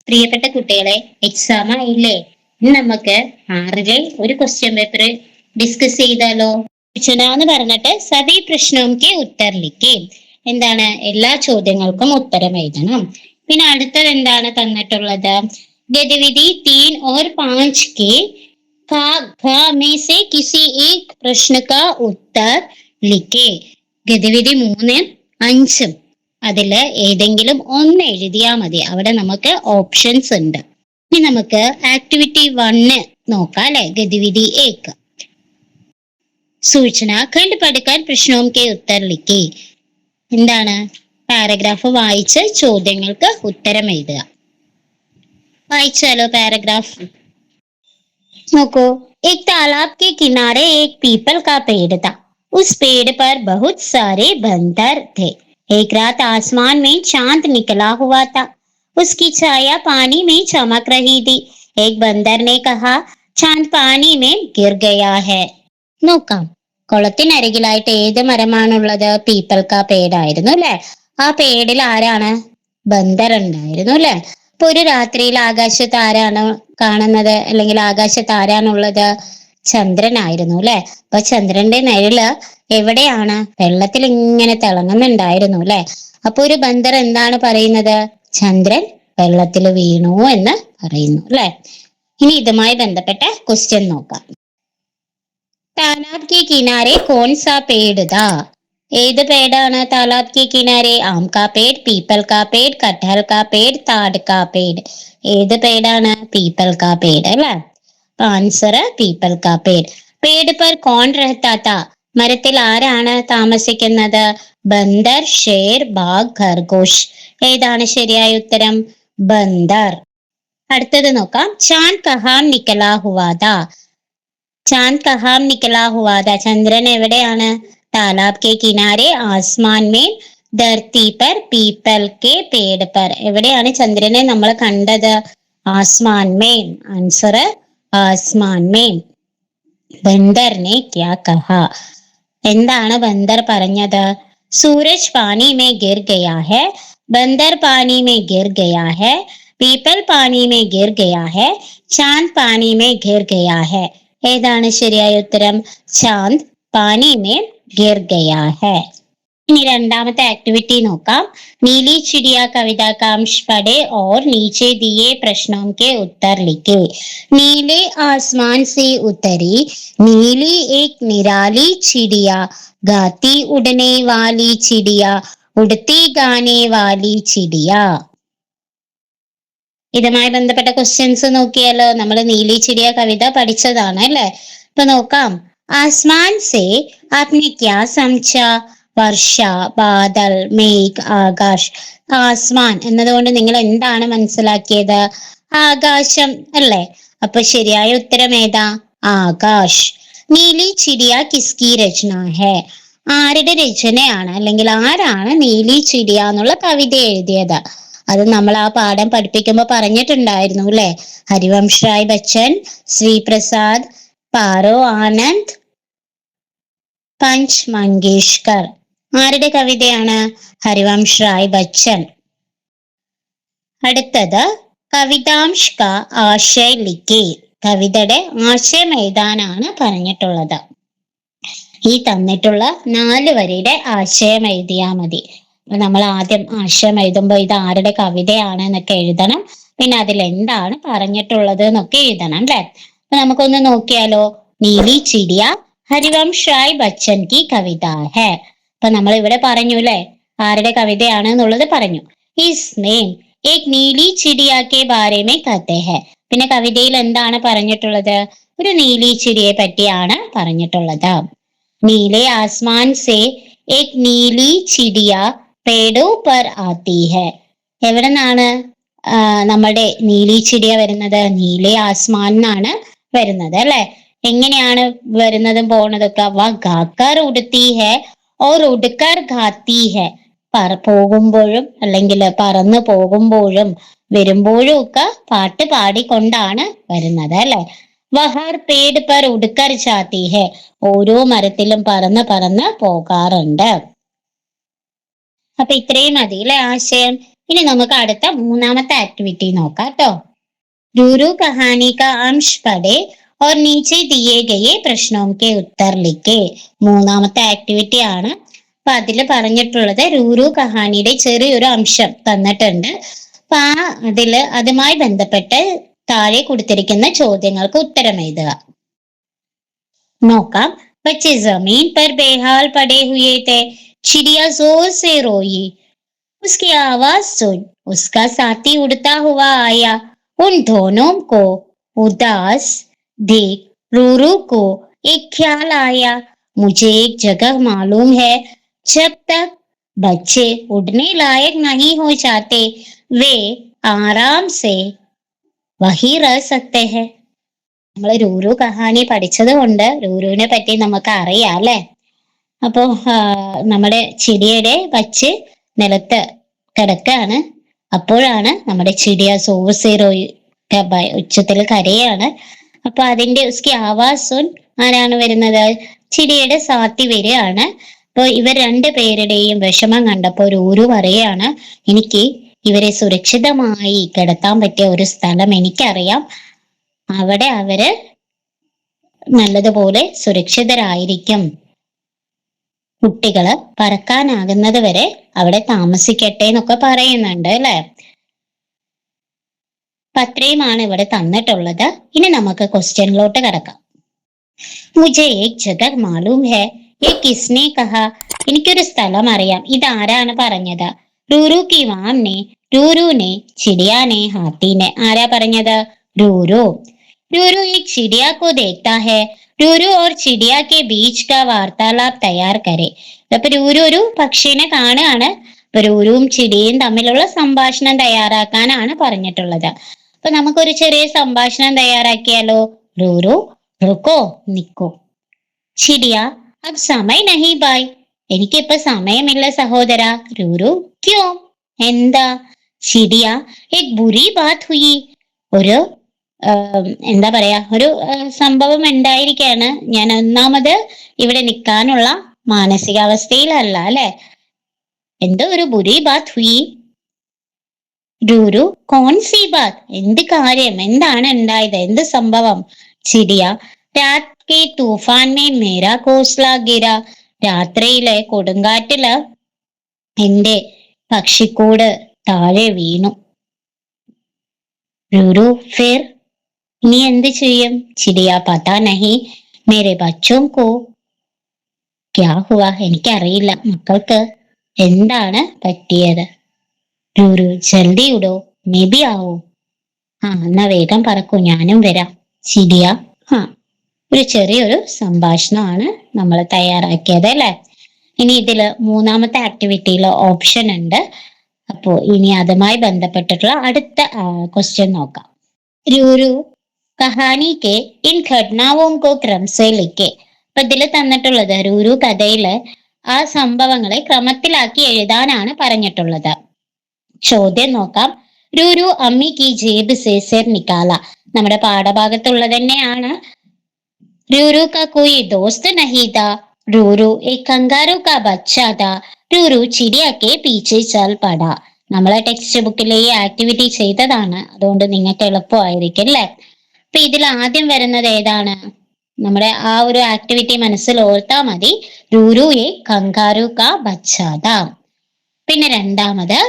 പ്രിയപ്പെട്ട കുട്ടികളെ, എക്സാം ആയില്ലേ? ഇന്ന് നമുക്ക് 6-ലെ ഒരു ക്വസ്റ്റ്യൻ പേപ്പർ ഡിസ്കസ് ചെയ്താലോ? എന്ന് പറഞ്ഞിട്ട് സഭി പ്രശ്നവും കെ ഉത്തർ ലിഖേ. എന്താണ്? എല്ലാ ചോദ്യങ്ങൾക്കും ഉത്തരം എഴുതണം. പിന്നെ അടുത്തത് എന്താണ് തന്നിട്ടുള്ളത്? ഗതിവിധി 3 और 5 के में से किसी एक प्रश्न का उत्तर लिखे. ഗതിവിധി 3, 5 അതില് ഏതെങ്കിലും ഒന്ന് എഴുതിയാൽ മതി. അവിടെ നമുക്ക് ഓപ്ഷൻസ് ഉണ്ട്. ഇനി നമുക്ക് ആക്ടിവിറ്റി 1 നോക്കാം അല്ലെ. ഗതിവിധി 1 സൂചന ഖണ്ഡ് പഠിക്കാൻ പ്രശ്നവും കെ ഉത്തർ ലിഖേ. എന്താണ്? പാരഗ്രാഫ് വായിച്ച് ചോദ്യങ്ങൾക്ക് ഉത്തരം എഴുതുക. വായിച്ചാലോ പാരഗ്രാഫ്? നോക്കൂ. एक तालाब के किनारे एक पीपल का पेड़ था. उस पेड़ पर बहुत सारे बंदर थे. एक रात आसमान में चांद निकला हुआ था. उसकी छाया पानी में चमक रही थी. एक बंदर ने कहा, चांद पानी में गिर गया है. നോക്കാം. കുളത്തിനരികിലായിട്ട് ഏത് മരമാണുള്ളത്? പീപ്പൽക്ക പേടായിരുന്നു അല്ലെ. ആ പേടിൽ ആരാണ്? ബന്ദർ ഉണ്ടായിരുന്നു അല്ലെ. അപ്പൊ ഒരു രാത്രിയിൽ ആകാശത്ത് ആരാണ് കാണുന്നത്? അല്ലെങ്കിൽ ആകാശത്ത് ആരാണുള്ളത്? ചന്ദ്രനായിരുന്നു അല്ലെ. അപ്പൊ ചന്ദ്രന്റെ നിഴല് എവിടെയാണ്? വെള്ളത്തിൽ ഇങ്ങനെ തിളങ്ങുന്നുണ്ടായിരുന്നു അല്ലെ. അപ്പൊ ഒരു ബന്ദർ എന്താണ് പറയുന്നത്? ചന്ദ്രൻ വെള്ളത്തിൽ വീണു എന്ന് പറയുന്നു അല്ലെ. ഇനി ഇതുമായി ബന്ധപ്പെട്ട ക്വസ്റ്റ്യൻ നോക്കാം. താലാബ് കെ കിനാരെ കോൺ സാ പേട് താ? ഏത് പേടാണ് താലാബ് കെ കിനാരെ? ആം കാ പേട്, പീപ്പൽ കാ പേട്, കട്ടഹൽ കാ പേട്, താട് കാ പേട്. ഏത് പേടാണ്? പീപ്പൽ കാ പേട് അല്ലെ. ആൻസർ പീപ്പൽ കാ പേട്. പേട് പർ കോൺ രഹത്താ താ? മരത്തിൽ ആരാണ് താമസിക്കുന്നത്? ബന്ദർ, ഷേർ, ബാഗ്, ഖർഗോഷ്. ഏതാണ് ശരിയായ ഉത്തരം? ബന്ദർ. അടുത്തത് നോക്കാം. ചാന്ദ് കഹാം നിക്കലാ ഹുവാ താ? ചാന്ദ് കഹാം നിക്കലാ ഹുവാ താ? ചന്ദ്രൻ എവിടെയാണ്? താലാബ് കെ കിനാരെ, ആസ്മാൻ മേം, ധർത്തി പർ, പീപ്പൽ കെ പേട് പർ. എവിടെയാണ് ചന്ദ്രനെ നമ്മൾ കണ്ടത്? ആസ്മാൻ മേം. ആൻസർ ആസ്മാൻ മേം. ബന്ദറിനെ ക്യാ കഹാ? എന്താണ് ബന്ദർ പറഞ്ഞത്? സൂരജ് പാനി മേ ഗിർ ഗയാ ഹെ, ബന്ദർ പാനി മേ ഗിർ ഗയാ ഹെ, പീപ്പൽ പാനി മേ ഗിർ ഗയാ ഹെ, ചാന്ദ് പാനി മേ ഗിർ ഗയാ ഹെ. ഏതാണ് ശരിയായ ഉത്തരം? ചാന്ദ് പാനി മേ ഗിർ ഗയാ ഹെ. ഇനി രണ്ടാമത്തെ ആക്ടിവിറ്റി നോക്കാം. നീലി ചിടിയ കവിതാ കാംശ് പഠേ और नीचे दिए प्रश्नों के उत्तर लिखे. नीले आसमान से उतरी नीली एक निराली चिड़िया, गाती उड़ने वाली चिड़िया, उड़ती गाने वाली चिड़िया. ഇതുമായി ബന്ധപ്പെട്ട ക്വസ്റ്റ്യൻസ് നോക്കിയാലോ? നമ്മൾ നീലി ചിടിയ കവിത പഠിച്ചതാണ് അല്ലെ. ഇപ്പൊ നോക്കാം. ആസ്മാൻ സേ ആപ്നെ ക്യാ സമझ? വർഷ, ബാദൽ, മേഘ്, ആകാശ്. ആസ്മാൻ എന്നതുകൊണ്ട് നിങ്ങൾ എന്താണ് മനസ്സിലാക്കിയത്? ആകാശം അല്ലെ. അപ്പൊ ശരിയായ ഉത്തരം ഏതാ? ആകാശ്. നീലി ചിടിയ കിസ്കി രചന ഹെ? ആരുടെ രചനയാണ്? അല്ലെങ്കിൽ ആരാണ് നീലി ചിടിയ എന്നുള്ള കവിത എഴുതിയത്? അത് നമ്മൾ ആ പാഠം പഠിപ്പിക്കുമ്പോൾ പറഞ്ഞിട്ടുണ്ടായിരുന്നു അല്ലെ. ഹരിവംശ് റായ് ബച്ചൻ, ശ്രീ പ്രസാദ്, പാറോ ആനന്ദ്, പഞ്ച് മങ്കേഷ്കർ. ആരുടെ കവിതയാണ്? ഹരിവംശ് റായ് ബച്ചൻ. അടുത്തത് കവിതാംശ് കാ ആശയ ലിഖേ. കവിതയുടെ ആശയം എഴുതാനാണ് പറഞ്ഞിട്ടുള്ളത്. ഈ തന്നിട്ടുള്ള 4 വരിയുടെ ആശയം എഴുതിയാൽ മതി. നമ്മൾ ആദ്യം ആശയം എഴുതുമ്പോൾ ഇത് ആരുടെ കവിതയാണ് എന്നൊക്കെ എഴുതണം. പിന്നെ അതിൽ എന്താണ് പറഞ്ഞിട്ടുള്ളത് എന്നൊക്കെ എഴുതണം അല്ലെ. അപ്പൊ നമുക്കൊന്ന് നോക്കിയാലോ. നീലി ചിടിയ ഹരിവംശ് റായ് ബച്ചൻ കി കവിത ഹെ. അപ്പൊ നമ്മൾ ഇവിടെ പറഞ്ഞു അല്ലെ ആരുടെ കവിതയാണ് എന്നുള്ളത് പറഞ്ഞു. ഇസ്മേം ഏക് നീലി ചിടിയ കെ ബാരെ മേ കഹത്തെ ഹെ. പിന്നെ കവിതയിൽ എന്താണ് പറഞ്ഞിട്ടുള്ളത്? ഒരു നീലി ചിടിയെ പറ്റിയാണ് പറഞ്ഞിട്ടുള്ളത്. നീലെ ആസ്മാൻ സേ ഏക് നീലി ചിടിയ പേടോ പർ ആത്തി ഹെ. എവിടെ നിന്നാണ് നമ്മുടെ നീലി ചിടിയ വരുന്നത്? നീലെ ആസ്മാൻ എന്നാണ് വരുന്നത് അല്ലെ. എങ്ങനെയാണ് വരുന്നതും പോണതൊക്കെ? വ ഗാക്കർ ഉടുത്തി ഹെ ഓർ ഉടുക്കർ ഖാത്തി ഹെ. പോകുമ്പോഴും അല്ലെങ്കിൽ പറന്നു പോകുമ്പോഴും വരുമ്പോഴും ഒക്കെ പാട്ട് പാടിക്കൊണ്ടാണ് വരുന്നത് അല്ലെ. വഹർ പേട് പർ ഉടുക്കർ ചാത്തി ഹെ. ഓരോ മരത്തിലും പറന്ന് പറന്ന് പോകാറുണ്ട്. അപ്പൊ ഇത്രയും മതി അല്ലെ ആശയം. ഇനി നമുക്ക് അടുത്ത മൂന്നാമത്തെ ആക്ടിവിറ്റി നോക്കാം കേട്ടോ. रूरू कहानी का अंश पढ़े और नीचे दिए गए प्रश्नों के उत्तर लिखे. മൂന്നാമത്തെ ആക്ടിവിറ്റി ആണ്. അപ്പൊ അതിൽ പറഞ്ഞിട്ടുള്ളത് റൂറു കഹാനിയുടെ ചെറിയൊരു അംശം തന്നിട്ടുണ്ട്. അപ്പൊ അതുമായി ബന്ധപ്പെട്ട് താഴെ കൊടുത്തിരിക്കുന്ന ചോദ്യങ്ങൾക്ക് ഉത്തരം എഴുതുക. നോക്കാം. बच्चे जमीन पर बेहाल पड़े हुए थे. चिड़िया जोर से रोई. उसकी आवाज सुन उसका साथी उड़ता हुआ आया. उन दोनों को उदास देख रूरू को एक ख्याल आया. मुझे एक जगह मालूम है जब तक बच्चे उड़ने लायक नहीं हो जाते वे आराम से वही रह सकते हैं. നമ്മൾ റൂറു കഹാനി പഠിച്ചത് കൊണ്ട് റൂറുവിനെ പറ്റി നമുക്ക് അറിയാം അല്ലെ. അപ്പോ നമ്മുടെ ചിടിയുടെ വച്ച് നിലത്ത് കിടക്കാണ്. അപ്പോഴാണ് നമ്മുടെ ചിടിയ സോസീറോ ഉച്ചത്തിൽ കരയാണ്. അപ്പൊ അതിന്റെ ഉസ്കി ആവാസുൻ ആരാണ് വരുന്നത്? ചിടിയുടെ സാത്തി വരികയാണ്. അപ്പൊ ഇവർ രണ്ടു പേരുടെയും വിഷമം കണ്ടപ്പോ റൂറു പറയാണ്, എനിക്ക് ഇവരെ സുരക്ഷിതമായി കിടത്താൻ പറ്റിയ ഒരു സ്ഥലം എനിക്കറിയാം. അവിടെ അവര് നല്ലതുപോലെ സുരക്ഷിതരായിരിക്കും. കുട്ടികള് പറക്കാനാകുന്നത് വരെ അവിടെ താമസിക്കട്ടെ എന്നൊക്കെ പറയുന്നുണ്ട് അല്ലെ. അത്രയുമാണ് ഇവിടെ തന്നിട്ടുള്ളത്. ഇനി നമുക്ക് ക്വസ്റ്റ്യനിലോട്ട് കിടക്കാം. മുझे एक जगह मालूम है ये किसने कहा. എനിക്കൊരു സ്ഥലം അറിയാം. ഇതാരാണ് പറഞ്ഞത്? റൂറു की माँ ने, रूरू ने, चिड़िया ने, हाथी ने. ആരാ പറഞ്ഞത്? रूरू. रूरू एक चिड़िया को देखता है. रूरू और चिड़िया के बीच का वार्तालाप तैयार करे. അപ്പൊ റൂരു ഒരു പക്ഷിനെ കാണുകയാണ്. അപ്പൊ റൂരുവും ചിടിയും തമ്മിലുള്ള സംഭാഷണം തയ്യാറാക്കാനാണ് പറഞ്ഞിട്ടുള്ളത്. അപ്പൊ നമുക്കൊരു ചെറിയ സംഭാഷണം തയ്യാറാക്കിയാലോ. റൂരു റുക്കോ നിക്കോ. ചിടിയ അബ് സമയ നഹി ബായ്. എനിക്കിപ്പോ സമയമില്ല സഹോദര. റൂരു ക്യോ എന്താ? ചിടിയ എക് ബുരി ബാത് ഹുയി. ഒരു എന്താ പറയാ, ഒരു സംഭവം ഉണ്ടായിരിക്കാണ്. ഞാൻ ഒന്നാമത് ഇവിടെ നിൽക്കാനുള്ള മാനസികാവസ്ഥയിലല്ല അല്ലെ. എന്തോ ഒരു ബുരി ബാത് ഹുയി. റൂരു കോൺ സി ബാത്. എന്ത് കാര്യം, എന്താണ് ഉണ്ടായത്, എന്ത് സംഭവം? ചിടിയ രാത് കെ തൂഫാൻ മേ മേരാ കോസ്ല ഗിര. രാത്രിയിലെ കൊടുങ്കാറ്റില് എന്റെ പക്ഷിക്കൂട് താഴെ വീണു. റൂരു ഫിർ ഇനി എന്ത് ചെയ്യും? ചിടിയ പതാ നഹി മേരെ ബച്ചോം കോ ക്യാ ഹുവാ. എനിക്കറിയില്ല മക്കൾക്ക് എന്താണ് പറ്റിയത്. റൂരു ജൽദി ഉടോ മേ ബി ആവോ. എന്നാ വേഗം പറക്കൂ, ഞാനും വരാം. ചിടിയ ഒരു ചെറിയൊരു സംഭാഷണമാണ് നമ്മൾ തയ്യാറാക്കിയത് അല്ലെ. ഇനി ഇതില് മൂന്നാമത്തെ ആക്ടിവിറ്റിയില് ഓപ്ഷൻ ഉണ്ട്. അപ്പോ ഇനി അതുമായി ബന്ധപ്പെട്ടിട്ടുള്ള അടുത്ത ക്വസ്റ്റ്യൻ നോക്കാം. റൂരു കഹാനി കെ ഇൻ ഘടനാവോം കോ ക്രം സെ ലിഖെ. അപ്പൊ ഇതിൽ തന്നിട്ടുള്ളത് റൂരു കഥയില് ആ സംഭവങ്ങളെ ക്രമത്തിലാക്കി എഴുതാനാണ് പറഞ്ഞിട്ടുള്ളത്. ചോദ്യം നോക്കാം. റൂരു അമ്മി കി ജേബ് സെ സിർ നിക്കാല. നമ്മുടെ പാഠഭാഗത്തുള്ളത് തന്നെയാണ്. റൂരു കാ കോയി ദോസ്ത് നഹി താ. റൂരു ഏക് കങ്കാരു കാ ബച്ചാ താ. റൂരു ചിടിയ കെ പീछे ചൽ പടാ. നമ്മളെ ടെക്സ്റ്റ് ബുക്കിലെ ഈ ആക്ടിവിറ്റി ചെയ്തതാണ്, അതുകൊണ്ട് നിങ്ങൾക്ക് എളുപ്പമായിരിക്കും അല്ലെ. അപ്പൊ ഇതിൽ ആദ്യം വരുന്നത് ഏതാണ്? നമ്മുടെ ആ ഒരു ആക്ടിവിറ്റി മനസ്സിൽ ഓർത്താ മതി. റൂരു ഏ കങ്കാരു കാ ബച്ചാ താ. പിന്നെ രണ്ടാമത്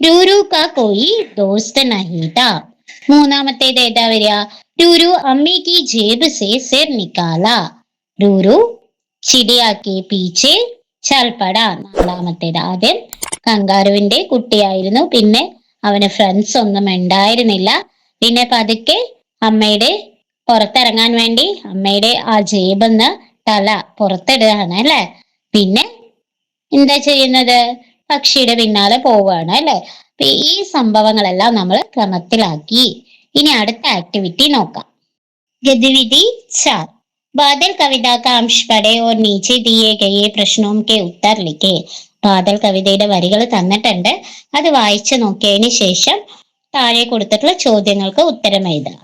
റൂരു കാ കോയി ദോസ്ത് നഹി താ. മൂന്നാമത്തേത് ഏതാ വരിക? റൂരു അമ്മി കി ജേബ് സെ സിർ നിക്കാല. റൂരു ചിടിയ കെ പീछे ചൽ പടാ. നാലാമത്തേത് ആദ്യം കങ്കാരുവിന്റെ കുട്ടിയായിരുന്നു, പിന്നെ അവന് ഫ്രണ്ട്സ് ഒന്നും ഉണ്ടായിരുന്നില്ല. പിന്നെ പതുക്കെ അമ്മയുടെ പുറത്തിറങ്ങാൻ വേണ്ടി അമ്മയുടെ ആ ജേബെന്ന് തല പുറത്തിടുകയാണ് അല്ലെ. പിന്നെ എന്താ ചെയ്യുന്നത്? പക്ഷിയുടെ പിന്നാലെ പോവുകയാണ് അല്ലെ. അപ്പൊ ഈ സംഭവങ്ങളെല്ലാം നമ്മൾ ക്രമത്തിലാക്കി. ഇനി അടുത്ത ആക്ടിവിറ്റി നോക്കാം. ഗതിവിധി 4. बादल कविता का अंश पढ़े और नीचे दिए गए प्रश्नों के उत्तर लिखे. ബാദൽ കവിതയുടെ വരികൾ തന്നിട്ടുണ്ട്. അത് വായിച്ചു നോക്കിയതിന് ശേഷം താഴെ കൊടുത്തിട്ടുള്ള ചോദ്യങ്ങൾക്ക് ഉത്തരം എഴുതുക.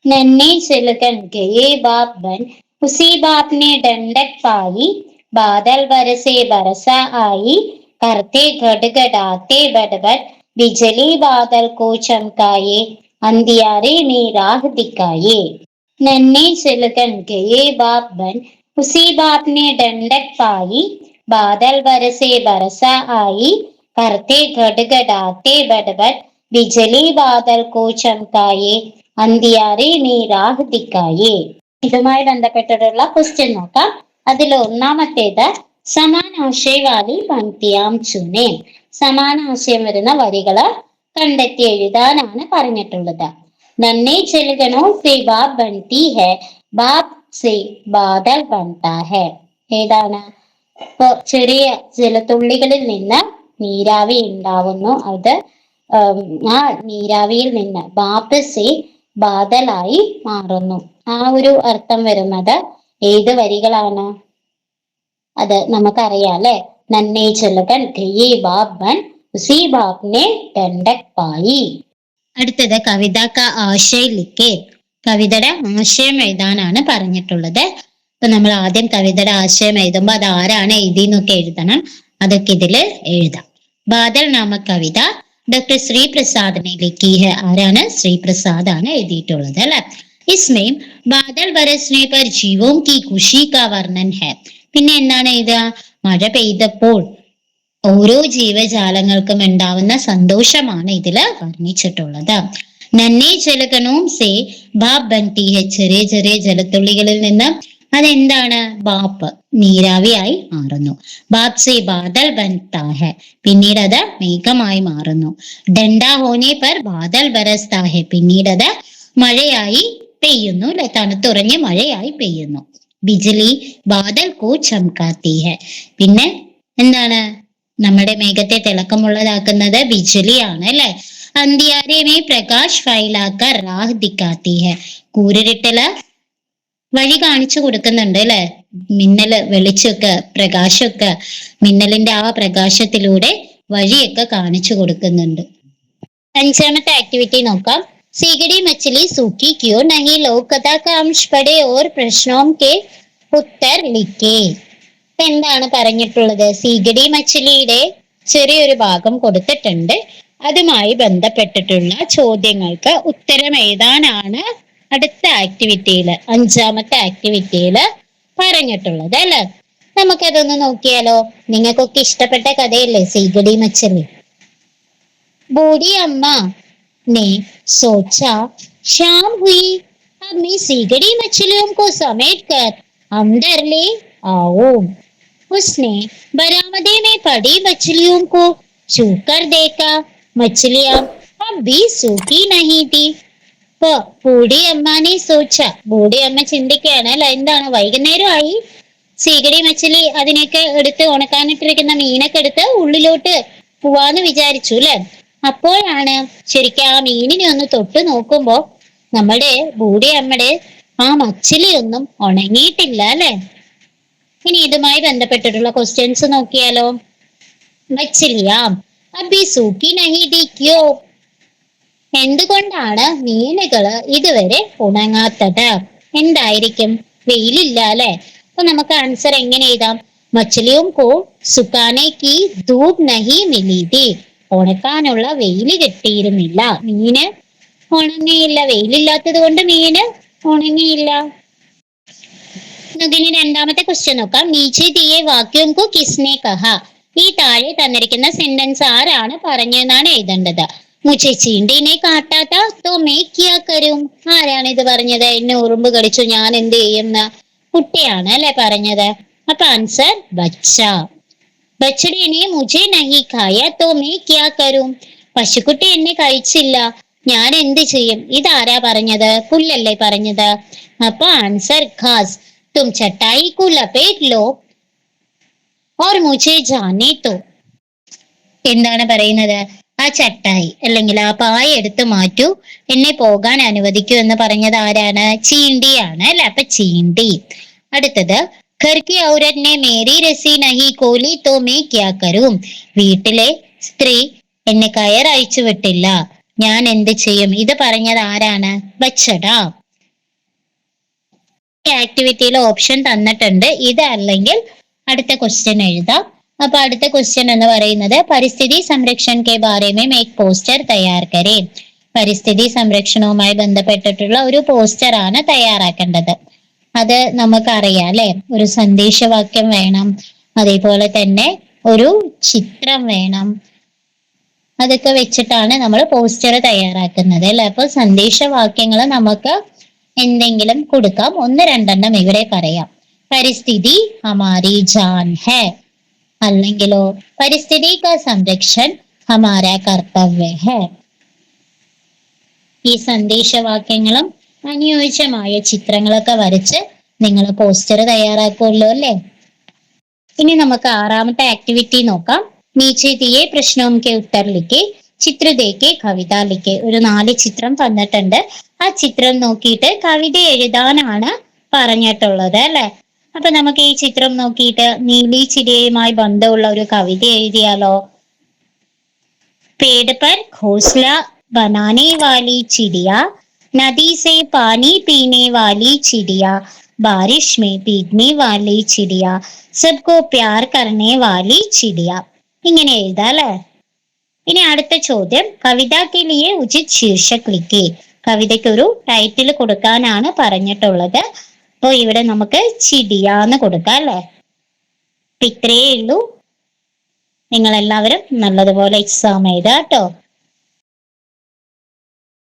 नन्हे चिलकन गए बाप बन उसी बाप ने डंडक पाई. बादल बरसे बरसा आई करते गड़गड़ाते बड़बड़ बिजली बादल को चमकाए, अंधियारे में राह दिखाए। नन्हे चिलकन गए बाप बन, उसी बाप ने दंडक पाई। बादल बरसे बरसा आई, करते गड़गड़ाते बड़बड़। बिजली बादल को चमकाए, अंधियारे में राह दिखाए. ഇതുമായി ബന്ധപ്പെട്ടിട്ടുള്ള ക്വസ്റ്റ്യൻ നോക്കാം. അതിൽ ഒന്നാമത്തേത് സമാനാശയവാദി പങ്ക്തിയാം ചുനെ. സമാനാശയം വരുന്ന വരികള് കണ്ടെത്തി എഴുതാനാണ് പറഞ്ഞിട്ടുള്ളത്. നന്നേ ചെലുകണോ സേ ബാപ് ബൻതി ഹെ, ബാപ് സേ ബാദൽ ബൻതാ ഹെ. ഏതാണ്? ഇപ്പൊ ചെറിയ ജലത്തുള്ളികളിൽ നിന്ന് നീരാവി ഉണ്ടാവുന്നു. അത് ആ നീരാവിയിൽ നിന്ന് ബാപ് സേ ബാദലായി മാറുന്നു. ആ ഒരു അർത്ഥം വരുന്നത് ഏത് വരികളാണ്? അത് നമുക്കറിയാം അല്ലെ. നന്നേ ചെലുകൻ ഗയേ ബാപ് ബൻ, ഉസി ബാപ് നെ ദണ്ഡക് പായി. അടുത്തത് കവിത കാ ആശയ ലിഖേ. കവിതയുടെ ആശയം എഴുതാനാണ് പറഞ്ഞിട്ടുള്ളത്. അപ്പൊ നമ്മൾ ആദ്യം കവിതയുടെ ആശയം എഴുതുമ്പോൾ അത് ആരാണ് എഴുതിന്നൊക്കെ എഴുതണം. അതൊക്കെ ഇതിൽ എഴുതാം. ബാദൽ നാമ കവിത ഡോക്ടർ ശ്രീ പ്രസാദിനെ ലിഖി ഹെ. ആരാണ്? ശ്രീ പ്രസാദ് ആണ് എഴുതിയിട്ടുള്ളത് അല്ലെ. इसमें बादल बरसने पर जीवों की खुशी का वर्णन है. പിന്നെ എന്താണ് എഴുതുക? മഴ പെയ്തപ്പോൾ ഓരോ ജീവജാലങ്ങൾക്കും ഉണ്ടാവുന്ന സന്തോഷമാണ് ഇതില് വർണ്ണിച്ചിട്ടുള്ളത്. നന്നേ ജലകണോം സേ ബാപ് ബൻതി ഹെ. ചെറിയ ചെറിയ ജലത്തുള്ളികളിൽ നിന്ന് അതെന്താണ്? ബാപ്പ് നീരാവിയായി മാറുന്നു. ബാപ് സേ ബാദൽ ബൻതാ ഹെ. പിന്നീട് അത് മേഘമായി മാറുന്നു. ഡണ്ടാ ഹോനെ പർ ബാദൽ ബരസ്താ ഹെ. പിന്നീട് അത് മഴയായി പെയ്യുന്നു അല്ലെ. തണുത്തുറഞ്ഞ് മഴയായി പെയ്യുന്നു. ബിജലി ബാദൽ കോ ചംകാത്തി ഹെ. പിന്നെ എന്താണ്? നമ്മുടെ മേഘത്തെ തിളക്കമുള്ളതാക്കുന്നത് ബിജലിയാണ് അല്ലെ. അന്തിയാരെ മേ പ്രകാശ് ഫൈലാക്കർ രാഹ് ദിക്കാത്തി ഹെ. കൂരിരുട്ടല് വഴി കാണിച്ചു കൊടുക്കുന്നുണ്ട് അല്ലെ. മിന്നല് വെളിച്ചൊക്കെ പ്രകാശമൊക്കെ മിന്നലിന്റെ ആ പ്രകാശത്തിലൂടെ വഴിയൊക്കെ കാണിച്ചു കൊടുക്കുന്നുണ്ട്. അഞ്ചാമത്തെ ആക്ടിവിറ്റി നോക്കാം. सीगड़ी मछली सूखी क्यों नहीं? लोक कथा का अंश पढ़े और प्रश्नों के उत्तर लिखे. എന്താണ് പറഞ്ഞിട്ടുള്ളത്? സീഗടി മച്ചിലിയുടെ ചെറിയൊരു ഭാഗം കൊടുത്തിട്ടുണ്ട്. അതുമായി ബന്ധപ്പെട്ടിട്ടുള്ള ചോദ്യങ്ങൾക്ക് ഉത്തരം എഴുതാനാണ് അടുത്ത ആക്ടിവിറ്റിയില്, അഞ്ചാമത്തെ ആക്ടിവിറ്റിയില് പറഞ്ഞിട്ടുള്ളത് അല്ലെ. നമുക്കതൊന്ന് നോക്കിയാലോ. നിങ്ങൾക്കൊക്കെ ഇഷ്ടപ്പെട്ട കഥയല്ലേ സീഗടി മച്ചിലി? ബൂഢി അമ്മ ने सोचा शाम हुई, अब मैं सीगड़ी मछलियों को समेट कर अंदर ले आओ. उसने बरामदे में पड़ी मछलियों को छू कर देखा. मछलियां अब भी सूखी नहीं थी. ബൂഢി അമ്മാനെ സോച്ച. ബൂഢി അമ്മ ചിന്തിക്കുകയാണ് അല്ല, എന്താണ് വൈകുന്നേരമായി, സീഗടി മച്ചിലി അതിനൊക്കെ എടുത്ത് ഉണക്കാനിട്ടിരിക്കുന്ന മീനൊക്കെ എടുത്ത് ഉള്ളിലോട്ട് പോവാന്ന് വിചാരിച്ചു അല്ലെ. അപ്പോഴാണ് ശരിക്കും ആ മീനിനെ ഒന്ന് തൊട്ട് നോക്കുമ്പോ നമ്മുടെ ബൂഢി അമ്മയുടെ ആ മച്ചിലിയൊന്നും ഉണങ്ങിയിട്ടില്ല അല്ലെ. ഇനി ഇതുമായി ബന്ധപ്പെട്ടിട്ടുള്ള ക്വസ്റ്റ്യൻസ് നോക്കിയാലോ. മച്ചിലിയാം അബി സൂക്കി നഹി ദി ക്യോ. എന്തുകൊണ്ടാണ് മീനുകള് ഇതുവരെ ഉണങ്ങാത്തത്? എന്തായിരിക്കും? വെയിലില്ല അല്ലെ. അപ്പൊ നമുക്ക് ആൻസർ എങ്ങനെ എഴുതാം? മച്ചിലിയും കോ സുക്കാനെ കി ധൂപ് നഹി മിലി തി. ഉണക്കാനുള്ള വെയില് കിട്ടിയിരുന്നില്ല. മീന് ഉണങ്ങിയില്ല. വെയിലില്ലാത്തത് കൊണ്ട് മീന് ഉണങ്ങിയില്ല. ഇതിന് രണ്ടാമത്തെ ക്വസ്റ്റ്യൻ നോക്കാം. നീച്ചെ ദിയെ വാക്യം കോ കിസ്നെ കഹ. ഈ താഴെ തന്നിരിക്കുന്ന സെന്റൻസ് ആരാണ് പറഞ്ഞതെന്നാണ് എഴുതേണ്ടത്. മുझे ചീണ്ടിനെ കാട്ടാത്ത തോ മേ ക്യാ കരും. ആരാണ് ഇത് പറഞ്ഞത്? എന്നെ ഉറുമ്പ് കടിച്ചു, ഞാൻ എന്ത് ചെയ്യുന്ന? കുട്ടിയാണ് അല്ലെ പറഞ്ഞത്. അപ്പൊ ആൻസർ ബച്ച. ബച്ചടി ने मुझे नहीं खाया तो मैं क्या करूं. പശുക്കുട്ടി എന്നെ കഴിച്ചില്ല, ഞാൻ എന്ത് ചെയ്യും? ഇതാരാ പറഞ്ഞത്? പുല്ലല്ലേ പറഞ്ഞത്. അപ്പൊ ആൻസർ ഘാസ്. തും ചട്ടായി കു ലപേट लो और मुझे जाने दो. എന്താണ് പറയുന്നത്? ആ ചട്ടായി അല്ലെങ്കിൽ ആ പായ എടുത്തു മാറ്റൂ, എന്നെ പോകാൻ അനുവദിക്കൂ എന്ന് പറഞ്ഞത് ആരാണ്? ചീണ്ടിയാണ് അല്ലെ. അപ്പൊ ചീണ്ടി. അടുത്തത് घर की औरत ने मेरी रस्सी नहीं खोली तो मैं क्या करूं. വീട്ടിലെ സ്ത്രീ എന്നെ കയർ അഴിച്ചു വിട്ടില്ല, ഞാൻ എന്ത് ചെയ്യും? ഇത് പറഞ്ഞത് ആരാണ്? ബച്ചടാ. ഈ ആക്ടിവിറ്റിയിൽ ഓപ്ഷൻ തന്നിട്ടുണ്ട്. ഇത് അല്ലെങ്കിൽ അടുത്ത ക്വസ്റ്റ്യൻ എഴുതാം. അപ്പൊ അടുത്ത ക്വസ്റ്റ്യൻ എന്ന് പറയുന്നത് പരിസ്ഥിതി സംരക്ഷൺ കെ ബാരെ में एक പോസ്റ്റർ തയ്യാർ കരേ. പരിസ്ഥിതി സംരക്ഷണവുമായി ബന്ധപ്പെട്ടിട്ടുള്ള ഒരു പോസ്റ്റർ ആണ് തയ്യാറാക്കേണ്ടത്. അത് നമുക്കറിയാം അല്ലെ, ഒരു സന്ദേശവാക്യം വേണം, അതേപോലെ തന്നെ ഒരു ചിത്രം വേണം. അതൊക്കെ വെച്ചിട്ടാണ് നമ്മൾ പോസ്റ്റർ തയ്യാറാക്കുന്നത് അല്ലെ. അപ്പൊ സന്ദേശവാക്യങ്ങൾ നമുക്ക് എന്തെങ്കിലും കൊടുക്കാം. ഒന്ന് രണ്ടെണ്ണം ഇവിടെ പറയാം. പരിസ്ഥിതി ഹമാരി ജാൻ ഹെ, അല്ലെങ്കിലോ പരിസ്ഥിതി കാ സംരക്ഷൺ ഹമാരാ കർത്തവ്യ ഹെ. ഈ സന്ദേശവാക്യങ്ങളും അനുയോജ്യമായ ചിത്രങ്ങളൊക്കെ വരച്ച് നിങ്ങൾ പോസ്റ്റർ തയ്യാറാക്കുമല്ലോ അല്ലേ. ഇനി നമുക്ക് ആറാമത്തെ ആക്ടിവിറ്റി നോക്കാം. നീച്ചെ ദിയെ പ്രശ്നവും കെ ഉത്തർ ലിഖെ, ചിത്ര ദേക്കെ കവിത ലിഖെ. ഒരു 4 ചിത്രം തന്നിട്ടുണ്ട്. ആ ചിത്രം നോക്കിയിട്ട് കവിത എഴുതാനാണ് പറഞ്ഞിട്ടുള്ളത് അല്ലെ. അപ്പൊ നമുക്ക് ഈ ചിത്രം നോക്കിയിട്ട് നീലി ചിരിയുമായി ബന്ധമുള്ള ഒരു കവിത എഴുതിയാലോ. पेड़ पर घोंसला बनाने वाली चिड़िया, नदी से पानी पीने वाली चिड़िया, बारिश में भीगने वाली चिड़िया, सबको प्यार करने वाली चिड़िया. ഇങ്ങനെ എഴുതാം അല്ലെ. ഇനി അടുത്ത ചോദ്യം, കവിതയ്ക്ക് ലിയെ ഉചിത് ശീർഷക് ലിഖേ. കവിതയ്ക്ക് ഒരു ടൈറ്റിൽ കൊടുക്കാനാണ് പറഞ്ഞിട്ടുള്ളത്. അപ്പൊ ഇവിടെ നമുക്ക് ചിടിയ എന്ന് കൊടുക്കാം അല്ലെ. ഇത്രയേ ഉള്ളൂ. നിങ്ങൾ എല്ലാവരും നല്ലതുപോലെ എക്സാം എഴുതാം കേട്ടോ.